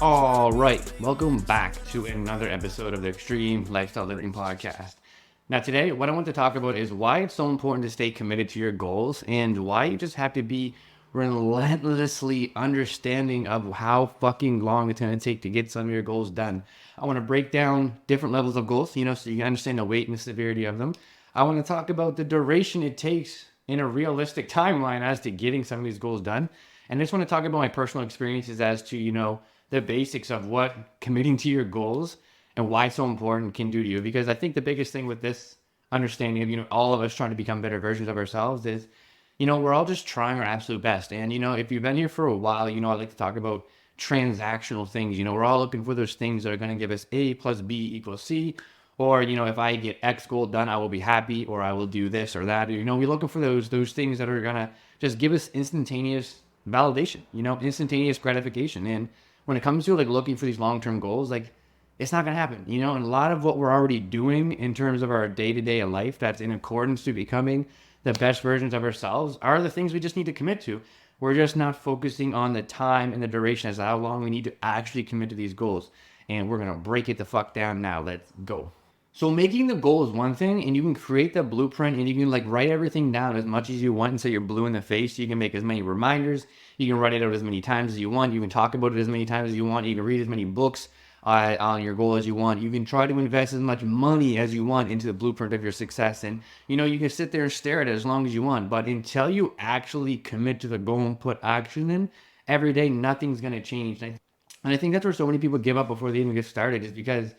All right, welcome back to another episode of the Extreme Lifestyle Living Podcast. Now, today, what I want to talk about is why it's so important to stay committed to your goals and why you just have to be relentlessly understanding of how fucking long it's going to take to get some of your goals done. I want to break down different levels of goals, so you can understand the weight and the severity of them. I want to talk about the duration it takes in a realistic timeline as to getting some of these goals done. And I just want to talk about my personal experiences as to, the basics of what committing to your goals and why it's so important can do to you. Because I think the biggest thing with this understanding of, all of us trying to become better versions of ourselves is, we're all just trying our absolute best. And, if you've been here for a while, I like to talk about transactional things. We're all looking for those things that are going to give us A plus B equals C. Or, if I get X goal done, I will be happy, or I will do this or that. We're looking for those things that are going to just give us instantaneous validation, instantaneous gratification. And when it comes to like looking for these long-term goals, like it's not going to happen, and a lot of what we're already doing in terms of our day-to-day life that's in accordance to becoming the best versions of ourselves are the things we just need to commit to. We're just not focusing on the time and the duration as to how long we need to actually commit to these goals. And we're going to break it the fuck down now. Let's go. So making the goal is one thing, and you can create the blueprint and you can like write everything down as much as you want until you're blue in the face. You can make as many reminders. You can write it out as many times as you want. You can talk about it as many times as you want. You can read as many books on your goal as you want. You can try to invest as much money as you want into the blueprint of your success. And, you can sit there and stare at it as long as you want. But until you actually commit to the goal and put action in, every day, nothing's going to change. And I think that's where so many people give up before they even get started is because,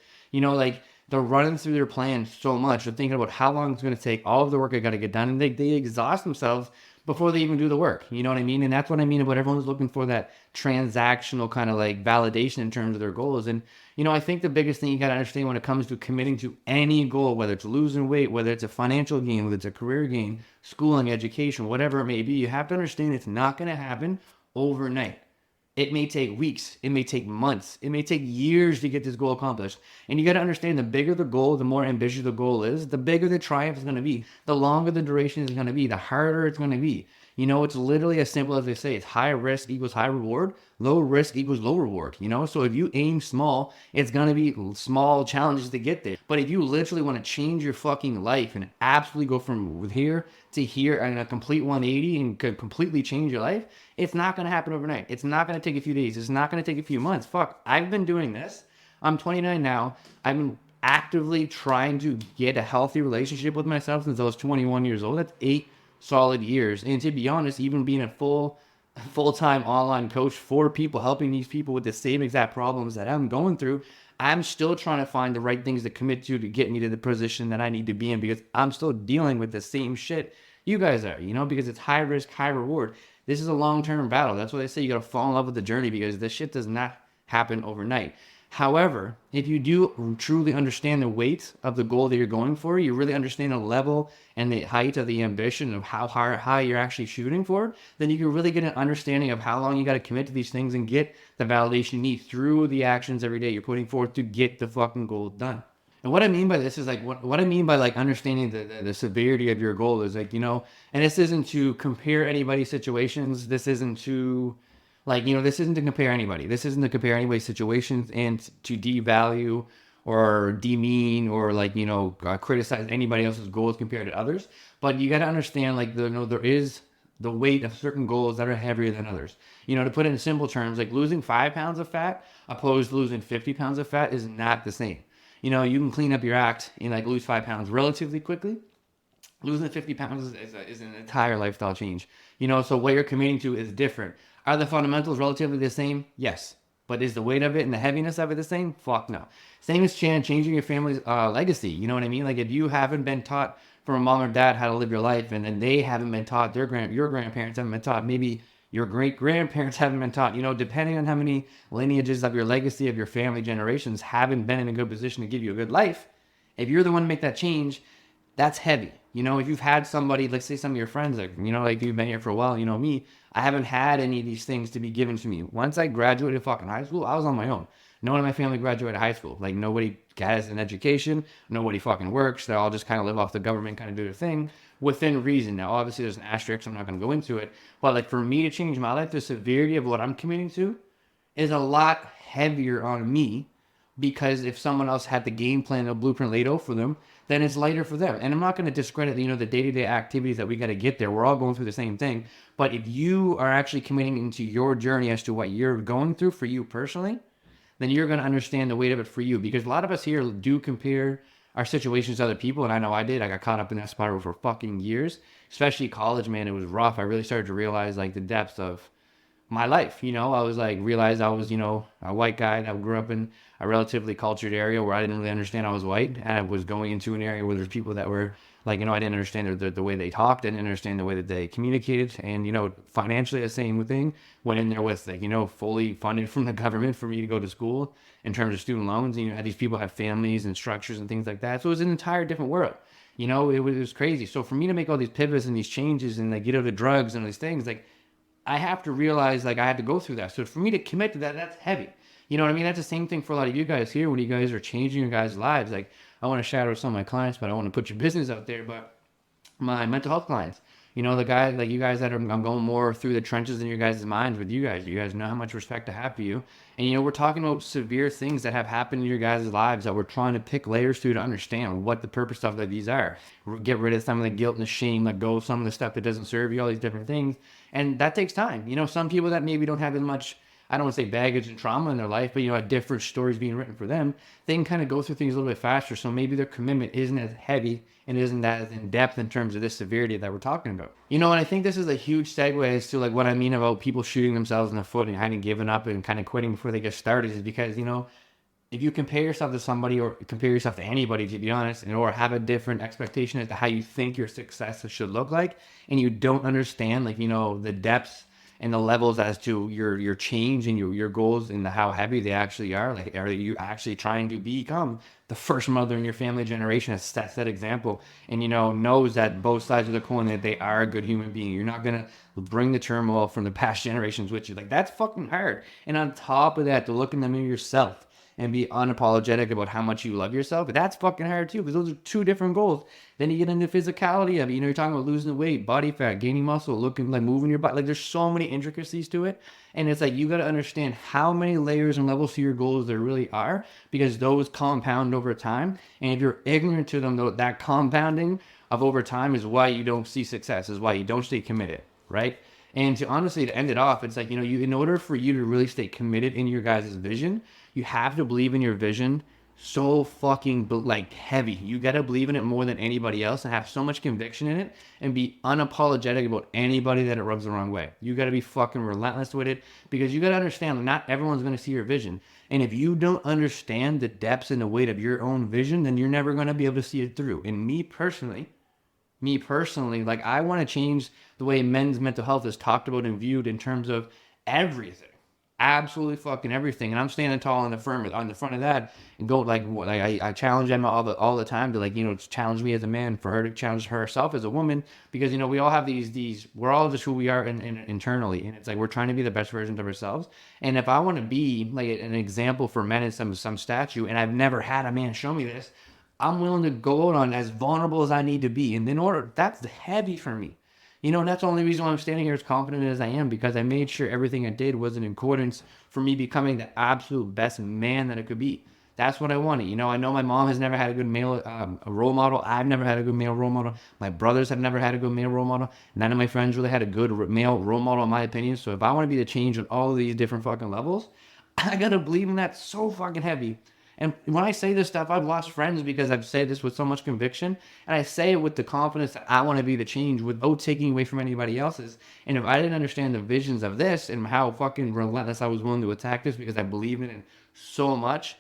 they're running through their plan so much. They're thinking about how long it's going to take, all of the work I got to get done, and they exhaust themselves before they even do the work. You know what I mean? And that's what I mean about everyone's looking for that transactional kind of like validation in terms of their goals. And, I think the biggest thing you got to understand when it comes to committing to any goal, whether it's losing weight, whether it's a financial gain, whether it's a career gain, schooling, education, whatever it may be, you have to understand it's not going to happen overnight. It may take weeks, it may take months, it may take years to get this goal accomplished. And you got to understand the bigger the goal, the more ambitious the goal is, the bigger the triumph is going to be, the longer the duration is going to be, the harder it's going to be. It's literally as simple as they say. It's high risk equals high reward, low risk equals low reward. So if you aim small, it's going to be small challenges to get there. But if you literally want to change your fucking life and absolutely go from here to here and a complete 180 and could completely change your life, it's not going to happen overnight. It's not going to take a few days. It's not going to take a few months. Fuck, I've been doing this. I'm 29 now. I've been actively trying to get a healthy relationship with myself since I was 21 years old. That's 8 solid years. And to be honest, even being a full-time online coach for people, helping these people with the same exact problems that I'm going through, I'm still trying to find the right things to commit to get me to the position that I need to be in, because I'm still dealing with the same shit you guys are, because it's high risk, high reward. This is a long-term battle. That's why they say you got to fall in love with the journey, because this shit does not happen overnight. However, if you do truly understand the weight of the goal that you're going for, you really understand the level and the height of the ambition of how high you're actually shooting for, then you can really get an understanding of how long you got to commit to these things and get the validation you need through the actions every day you're putting forth to get the fucking goal done. And what I mean by this is like, what I mean by like understanding the severity of your goal is like, and this isn't to compare anybody's situations. This isn't to this isn't to compare anybody. This isn't to compare anybody's situations and to devalue or demean or criticize anybody else's goals compared to others. But you got to understand there is the weight of certain goals that are heavier than others. To put it in simple terms, like losing 5 pounds of fat opposed to losing 50 pounds of fat is not the same. You can clean up your act and lose 5 pounds relatively quickly. Losing 50 pounds is an entire lifestyle change. So what you're committing to is different. Are the fundamentals relatively the same? Yes. But is the weight of it and the heaviness of it the same? Fuck no. Same as changing your family's legacy. You know what I mean? Like if you haven't been taught from a mom or dad how to live your life, and then they haven't been taught, your grandparents haven't been taught, maybe your great-grandparents haven't been taught, depending on how many lineages of your legacy of your family generations haven't been in a good position to give you a good life, if you're the one to make that change, that's heavy. If you've had somebody, let's say some of your friends, like you've been here for a while, me, I haven't had any of these things to be given to me. Once I graduated fucking high school, I was on my own. No one in my family graduated high school. Like nobody has an education, nobody fucking works. They all just kind of live off the government, kind of do their thing within reason. Now, obviously there's an asterisk, I'm not going to go into it. But for me to change my life, the severity of what I'm committing to is a lot heavier on me because if someone else had the game plan, a blueprint laid out for them, then it's lighter for them. And I'm not going to discredit, the day-to-day activities that we got to get there. We're all going through the same thing. But if you are actually committing into your journey as to what you're going through for you personally, then you're going to understand the weight of it for you. Because a lot of us here do compare our situations to other people. And I know I did. I got caught up in that spiral for fucking years, especially college, man. It was rough. I really started to realize like the depths of my life. I was like, realized I was, a white guy that grew up in a relatively cultured area where I didn't really understand I was white. And I was going into an area where there's people that were like, I didn't understand the way they talked, didn't understand the way that they communicated. And, financially, the same thing. Went in there with, like, fully funded from the government for me to go to school in terms of student loans. And, had these people have families and structures and things like that. So it was an entire different world. It was crazy. So for me to make all these pivots and these changes and like get out of drugs and all these things, like, I have to realize like I had to go through that. So for me to commit to that, that's heavy. You know what I mean? That's the same thing for a lot of you guys here when you guys are changing your guys' lives. Like, I want to shout out some of my clients, but I want to put your business out there. But my mental health clients, the guy like you guys that I'm going more through the trenches in your guys' minds with you guys. You guys know how much respect I have for you. And, we're talking about severe things that have happened in your guys' lives that we're trying to pick layers through to understand what the purpose of these are. Get rid of some of the guilt and the shame, let go of some of the stuff that doesn't serve you, all these different things. And that takes time. Some people that maybe don't have as much, I don't want to say baggage and trauma in their life, but, different stories being written for them, they can kind of go through things a little bit faster. So maybe their commitment isn't as heavy and isn't as in depth in terms of this severity that we're talking about. And I think this is a huge segue as to like what I mean about people shooting themselves in the foot and kind of giving up and kind of quitting before they get started is because, if you compare yourself to somebody or compare yourself to anybody, to be honest, or have a different expectation as to how you think your success should look like, and you don't understand, like, the depths and the levels as to your change and your goals and how heavy they actually are. Like, are you actually trying to become the first mother in your family generation that sets that example and, knows that both sides of the coin, that they are a good human being. You're not going to bring the turmoil from the past generations with you. Like, that's fucking hard. And on top of that, to look in the mirror yourself and be unapologetic about how much you love yourself, that's fucking hard too, because those are two different goals. Then you get into physicality of it. You're talking about losing weight, body fat, gaining muscle, looking like moving your body. Like, there's so many intricacies to it. And it's like, you got to understand how many layers and levels to your goals there really are, because those compound over time. And if you're ignorant to them, though, that compounding of over time is why you don't see success, is why you don't stay committed, right? And to end it off, it's like, in order for you to really stay committed in your guys' vision, you have to believe in your vision so fucking like heavy. You got to believe in it more than anybody else and have so much conviction in it and be unapologetic about anybody that it rubs the wrong way. You got to be fucking relentless with it, because you got to understand that not everyone's going to see your vision. And if you don't understand the depths and the weight of your own vision, then you're never going to be able to see it through. And me personally, like, I want to change the way men's mental health is talked about and viewed in terms of everything. Absolutely fucking everything. And I'm standing tall on the front of that and go like I challenge Emma all the time to, like, challenge me as a man, for her to challenge herself as a woman, because we all have these we're all just who we are internally, and it's like we're trying to be the best versions of ourselves. And if I want to be like an example for men in some statue, and I've never had a man show me this, I'm willing to go out on as vulnerable as I need to be. And in order, that's heavy for me. And that's the only reason why I'm standing here as confident as I am, because I made sure everything I did was in accordance for me becoming the absolute best man that it could be. That's what I wanted. I know my mom has never had a good male role model. I've never had a good male role model. My brothers have never had a good male role model. None of my friends really had a good male role model, in my opinion. So if I want to be the change on all of these different fucking levels, I got to believe in that so fucking heavy. And when I say this stuff, I've lost friends because I've said this with so much conviction. And I say it with the confidence that I want to be the change without taking away from anybody else's. And if I didn't understand the visions of this and how fucking relentless I was willing to attack this because I believe in it so much,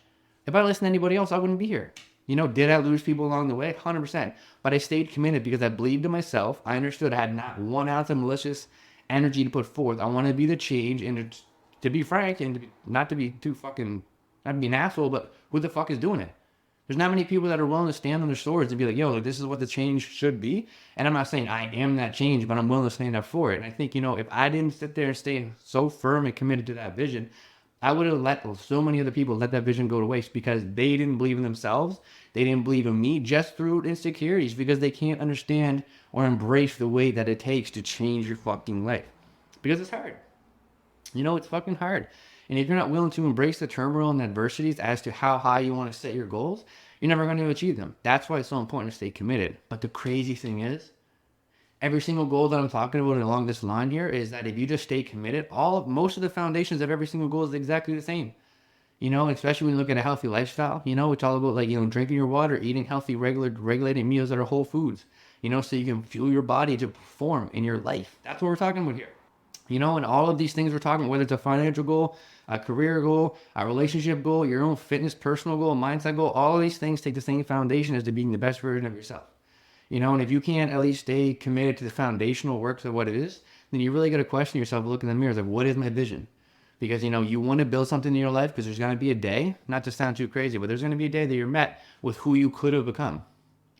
if I listened to anybody else, I wouldn't be here. Did I lose people along the way? 100%. But I stayed committed because I believed in myself. I understood I had not 1 ounce of malicious energy to put forth. I want to be the change. And to be frank, and not to be an asshole, but who the fuck is doing it? There's not many people that are willing to stand on their swords and be like, yo, this is what the change should be. And I'm not saying I am that change, but I'm willing to stand up for it. And I think, if I didn't sit there and stay so firm and committed to that vision, I would have let so many other people let that vision go to waste because they didn't believe in themselves. They didn't believe in me just through insecurities, because they can't understand or embrace the way that it takes to change your fucking life. Because it's hard. It's fucking hard. And if you're not willing to embrace the turmoil and adversities as to how high you want to set your goals, you're never going to achieve them. That's why it's so important to stay committed. But the crazy thing is, every single goal that I'm talking about along this line here is that if you just stay committed, most of the foundations of every single goal is exactly the same. You know, especially when you look at a healthy lifestyle, you know, it's all about like, you know, drinking your water, eating healthy, regulated meals that are whole foods, you know, so you can fuel your body to perform in your life. That's what we're talking about here. You know, and all of these things we're talking, whether it's a financial goal, a career goal, a relationship goal, your own fitness, personal goal, mindset goal, all of these things take the same foundation as to being the best version of yourself. You know, and if you can't at least stay committed to the foundational works of what it is, then you really got to question yourself, look in the mirror, like, what is my vision? Because, you know, you want to build something in your life because there's going to be a day, not to sound too crazy, but there's going to be a day that you're met with who you could have become.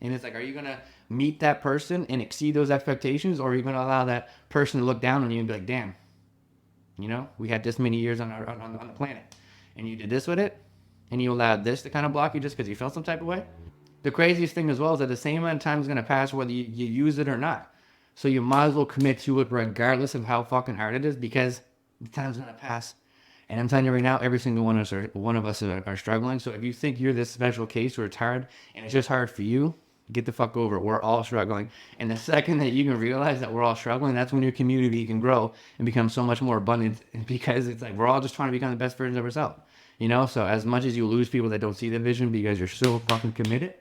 And it's like, are you going to meet that person and exceed those expectations? Or are you going to allow that person to look down on you and be like, damn, you know, we had this many years on the planet and you did this with it and you allowed this to kind of block you just because you felt some type of way? The craziest thing as well is that the same amount of time is going to pass whether you use it or not. So you might as well commit to it regardless of how fucking hard it is, because the time's going to pass. And I'm telling you right now, every single one of us are struggling. So if you think you're this special case where it's hard and it's just hard for you, get the fuck over it. We're all struggling. And the second that you can realize that we're all struggling, that's when your community can grow and become so much more abundant, because it's like we're all just trying to become the best versions of ourselves. You know, so as much as you lose people that don't see the vision because you're so fucking committed,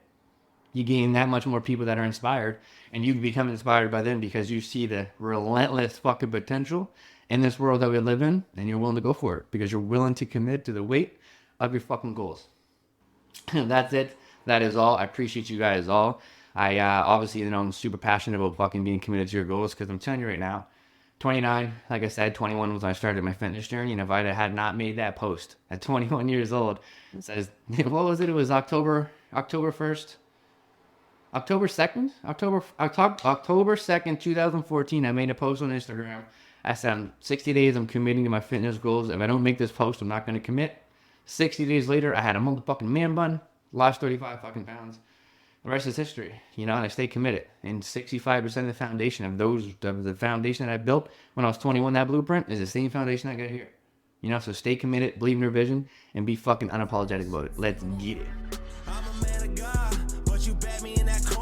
you gain that much more people that are inspired, and you become inspired by them because you see the relentless fucking potential in this world that we live in, and you're willing to go for it because you're willing to commit to the weight of your fucking goals. That's it. That is all. I appreciate you guys all. I obviously, you know, I'm super passionate about fucking being committed to your goals, because I'm telling you right now, 29, like I said, 21 was when I started my fitness journey, and if I had not made that post at 21 years old, it says, what was it? It was October 1st. October 2nd, 2014, I made a post on Instagram. I said, 60 days, I'm committing to my fitness goals. If I don't make this post, I'm not going to commit. 60 days later, I had a motherfucking man bun, lost 35 fucking pounds. The rest is history, you know, and I stay committed. And 65% of the foundation of the foundation that I built when I was 21, that blueprint, is the same foundation I got here. You know, so stay committed, believe in your vision, and be fucking unapologetic about it. Let's get it. I'm a man of God, but you bet me in that corner.